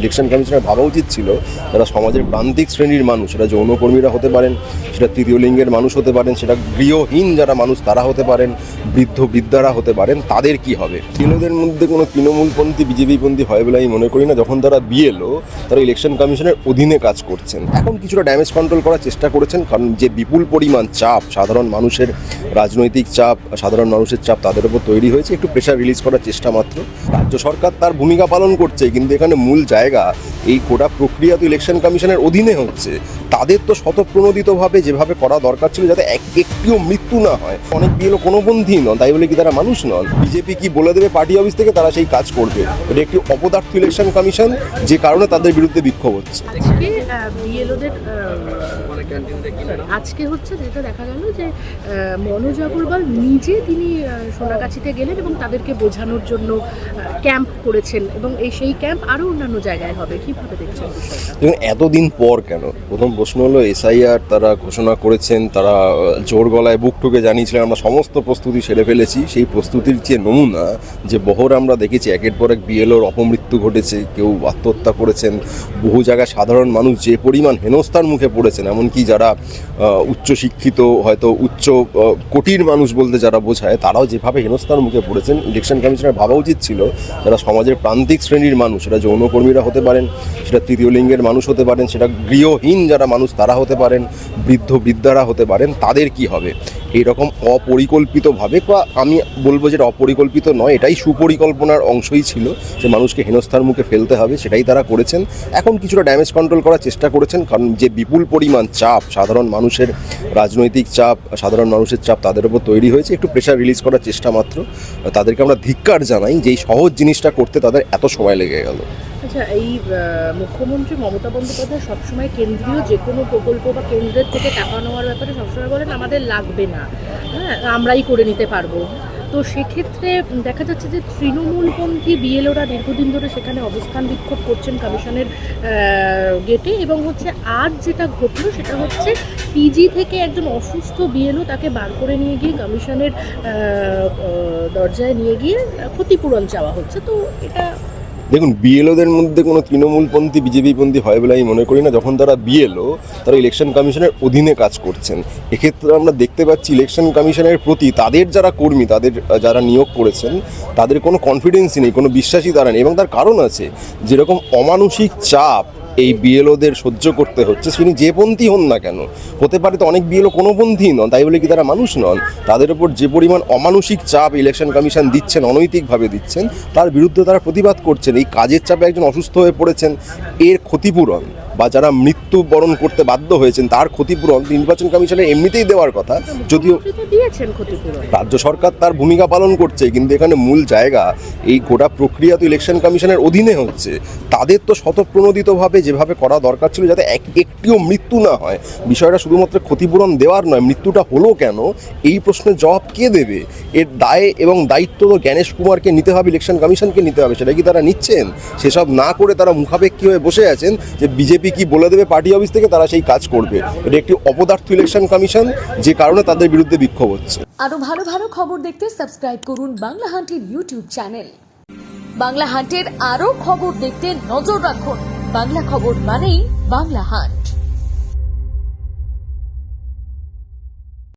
Election কমিশনের ভাবা উচিত ছিল যারা সমাজের প্রান্তিক শ্রেণীর মানুষ, সেটা যৌনকর্মীরা হতে পারেন, সেটা তৃতীয় লিঙ্গের মানুষ হতে পারেন, সেটা গৃহহীন যারা মানুষ তারা হতে পারেন, বৃদ্ধ বৃদ্ধারা হতে পারেন, তাদের কি হবে। বিএলওদের মধ্যে কোনো তৃণমূলপন্থী বিজেপিপন্থী হয় বলে আমি মনে করি না। যখন তারা বিএলও, তারা ইলেকশন কমিশনের অধীনে কাজ করছেন। এখন কিছুটা ড্যামেজ কন্ট্রোল করার চেষ্টা করেছেন, কারণ যে বিপুল পরিমাণ চাপ, সাধারণ মানুষের রাজনৈতিক চাপ, সাধারণ মানুষের চাপ তাদের উপর তৈরি হয়েছে, একটু প্রেশার রিলিজ করার চেষ্টা মাত্র। রাজ্য সরকার তার ভূমিকা পালন করছে, কিন্তু এখানে মূল জায়গা এই গোটা প্রক্রিয়া তো ইলেকশন কমিশনের অধীনে হচ্ছে। তাদের তো স্বতঃপ্রণোদিতভাবে যেভাবে করা দরকার ছিল, যাতে একটিও মৃত্যু না হয়। অনেক বিএলও কোনোপন্থী নন, তাই বলে কি তারা মানুষ নন? বিজেপি কি বলে দেবে পার্টি অফিস থেকে, তারা সেই কাজ করবে। এটা একটি অপদার্থ ইলেকশন কমিশন, যে কারণে তাদের বিরুদ্ধে বিক্ষোভ হচ্ছে। আজকে বিএলওদের আজকে হচ্ছে যেটা দেখা গেল যে মনোজ আগরওয়াল নিজে তিনি সোনাগাছিতে গেলেন এবং তাদেরকে বোঝানোর জন্য ক্যাম্প করেছেন, এবং সেই ক্যাম্প আরও অন্যান্য জায়গায় হবে। কীভাবে দেখছেন বিষয়টা? দেখুন, এতদিন পর কেন? প্রথম প্রশ্ন হলো এসআইআর তারা ঘোষণা করেছেন, তারা জোর গলায় বুক ঠুকে জানিয়েছিলেন আমরা সমস্ত প্রস্তুতি সেরে ফেলেছি। সেই প্রস্তুতির যে নমুনা, যে বহর আমরা দেখেছি, একের পর এক বিএলওর অপমৃত্যু ঘটেছে, কেউ আত্মহত্যা করেছেন, বহু জায়গায় সাধারণ মানুষ যে পরিমাণ হেনস্থার মুখে পড়েছেন, এমনকি যারা উচ্চশিক্ষিত, হয়তো উচ্চ কোটির মানুষ বলতে যারা বোঝায়, তারাও যেভাবে হেনস্থার মুখে পড়েছেন। ইলেকশন কমিশনের ভাবা উচিত ছিল যারা সমাজের প্রান্তিক শ্রেণীর মানুষ, সেটা যৌনকর্মীরা হতে পারেন, সেটা তৃতীয় লিঙ্গের মানুষ হতে পারেন, সেটা গৃহহীন যারা মানুষ তারা হতে পারেন, বৃদ্ধ বৃদ্ধারা হতে পারেন, তাদের কি হবে। এইরকম অপরিকল্পিতভাবে, বা আমি বলবো যেটা অপরিকল্পিত নয়, এটাই সুপরিকল্পনার অংশই ছিল, যে মানুষকে হেনস্থার মুখে ফেলতে হবে, সেটাই তারা করেছেন। এখন কিছুটা ড্যামেজ কন্ট্রোল করার চেষ্টা করেছেন, কারণ যে বিপুল পরিমাণ চাপ, সাধারণ মানুষের রাজনৈতিক চাপ, সাধারণ মানুষের চাপ তাদের উপর তৈরি হয়েছে, একটু প্রেশার রিলিজ করার চেষ্টা মাত্র। তাদেরকে আমরা ধিক্কার জানাই যে এই সহজ জিনিসটা করতে তাদের এত সময় লেগে গেল। আচ্ছা, এই মুখ্যমন্ত্রী মমতা বন্দ্যোপাধ্যায় সবসময় কেন্দ্রীয় যে কোনো প্রকল্প বা কেন্দ্রের থেকে টাকা নেওয়ার ব্যাপারে সবসময় বলেন আমাদের লাগবে না, হ্যাঁ আমরাই করে নিতে পারবো। তো সেক্ষেত্রে দেখা যাচ্ছে যে তৃণমূলপন্থী বিএলওরা দীর্ঘদিন ধরে সেখানে অবস্থান বিক্ষোভ করছেন কমিশনের গেটে, এবং হচ্ছে আজ যেটা ঘটলো সেটা হচ্ছে পিজি থেকে একজন অসুস্থ বিএলও, তাকে বার করে নিয়ে গিয়ে কমিশনের দরজায় নিয়ে গিয়ে ক্ষতিপূরণ চাওয়া হচ্ছে। তো এটা দেখুন, বিএলওদের মধ্যে কোনো তৃণমূলপন্থী বিজেপিপন্থী হয় বলে আমি মনে করি না। যখন তারা বিএলও, তারা ইলেকশন কমিশনের অধীনে কাজ করছেন। এক্ষেত্রে আমরা দেখতে পাচ্ছি ইলেকশন কমিশনের প্রতি তাদের যারা কর্মী, তাদের যারা নিয়োগ করেছেন, তাদের কোনো কনফিডেন্সই নেই, কোনো বিশ্বাসই তারা নেই। এবং তার কারণ আছে, যেরকম অমানসিক চাপ এই বিএলওদের সহ্য করতে হচ্ছে, তিনি যে পন্থী হন না কেন। হতে পারে তো অনেক বিএলও কোনোপন্থী নন, তাই বলে কি তারা মানুষ নন? তাদের উপর যে পরিমাণ অমানসিক চাপ ইলেকশন কমিশন দিচ্ছেন, অনৈতিকভাবে দিচ্ছেন, তার বিরুদ্ধে তারা প্রতিবাদ করছেন। এই কাজের চাপে একজন অসুস্থ হয়ে পড়েছেন, এর ক্ষতিপূরণ, বা যারা মৃত্যুবরণ করতে বাধ্য হয়েছেন তার ক্ষতিপূরণ নির্বাচন কমিশনের এমনিতেই দেওয়ার কথা। যদিও রাজ্য সরকার তার ভূমিকা পালন করছে, কিন্তু এখানে মূল জায়গা এই গোটা প্রক্রিয়া তো ইলেকশন কমিশনের অধীনে হচ্ছে। তাদের তো স্বতঃপ্রণোদিতভাবে যেভাবে করা দরকার ছিল, যাতে একটিও মৃত্যু না হয়। বিষয়টা শুধুমাত্র ক্ষতিপূরণ দেওয়ার নয়, মৃত্যুটা হলো কেন, এই প্রশ্নের জবাব কে দেবে? এর দায় এবং দায়িত্ব তো জ্ঞানেশ কুমারকে নিতে হবে, ইলেকশন কমিশনকে নিতে হবে। সেটা কি তারা নিচ্ছেন? সেসব না করে তারা মুখাপেক্ষী হয়ে বসে আছেন যে বিজেপি কি বলে দেবে পার্টি অফিস থেকে, তারা সেই কাজ করবে। এটা একটি অপদার্থ ইলেকশন কমিশন, যে কারণে তাদের বিরুদ্ধে বিক্ষোভ হচ্ছে। আরো ভালো ভালো খবর দেখতে সাবস্ক্রাইব করুন বাংলা হান্টের ইউটিউব চ্যানেল। বাংলা হান্টের আরো খবর দেখতে নজর রাখুন। বাংলা খবর মানেই বাংলা হান্ট।